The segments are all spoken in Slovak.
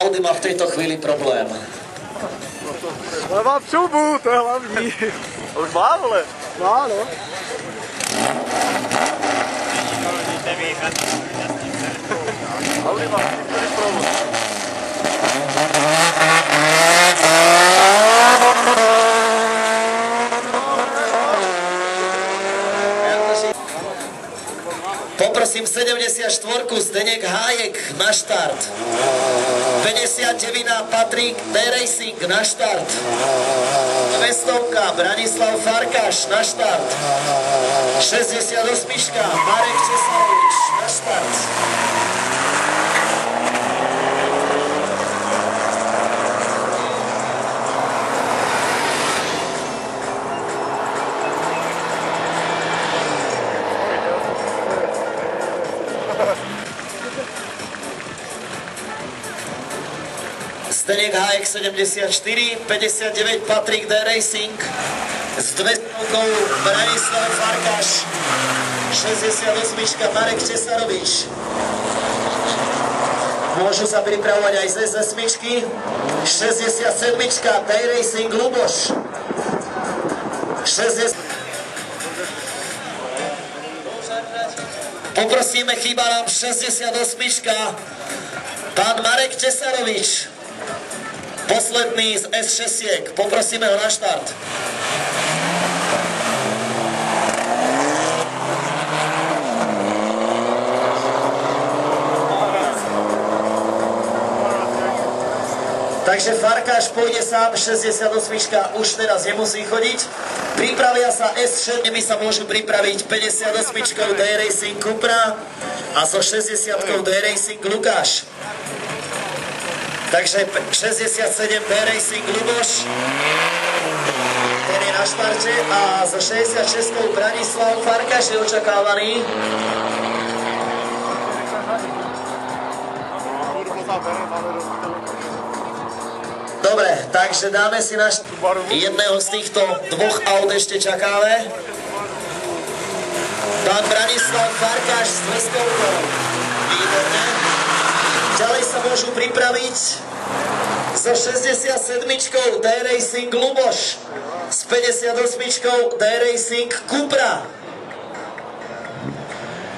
Audi má v tejto chvíli problém. Ale mám čubu, to je hlavní. Už má, vole? Má, no. Audi má problém. Poprosím 74, Zdeněk Hájek na štart. 59 Patrik D-Racing na štart. 200 Branislav Farkáš na štart. 68 Marek Česarovič na štart. Zdeněk Hájek 74, 59 Patrik D-Racing, s 200 Branislav Farkáš, 68 Marek Česarovič. Môžu sa pripravovať aj z S8, 67 D-Racing Luboš, 60... Poprosíme, chýba nám 68 pán Marek Česarovič. Posledný z S6, poprosíme ho na štart. Takže Farkáš pôjde sám, 68 už teraz nemusí chodiť. Pripravia sa S6, my sa môžu pripraviť 58 D-Racing Cupra a so 60 D-Racing Lukáš. Takže 67 D-Racing Luboš, ten je na štarte, a so 66 Branislav Farkáš je očakávaný. Dobre, takže dáme si na jedného z týchto dvoch aut ešte čakáme. Pán Branislav Farkáš s 200. Výborné. Ďalej sa môžu pripraviť so 67 D-Racing Luboš, s 58 D-Racing Cupra.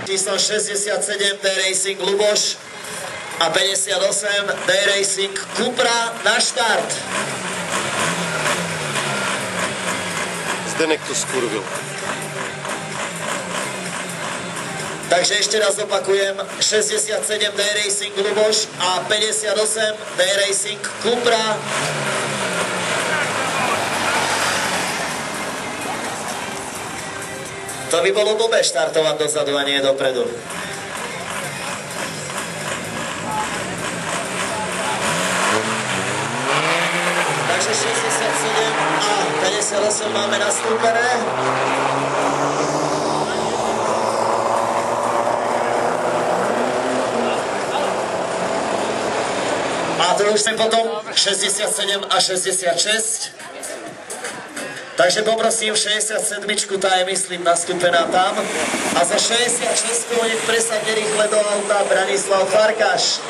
Číslo 67 D-Racing Luboš a 58 D-Racing Cupra na štart. Zdenek to skurvil. Takže ešte raz opakujem, 67 D-Racing Luboš a 58 D-Racing Cupra. To by bolo blbé štartovať dozadu a nie dopredu. Takže 67 a 58 máme nastúpené. A to už sme potom 67 a 66. Takže poprosím 67, tá je myslím nastúpená tam. A za 66 nech presadne rýchle do auta Branislav Farkáš.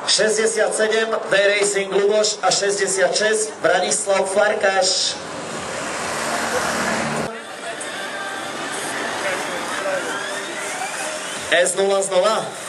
67 D-Racing Luboš a 66 Branislav Farkáš. S0 znova.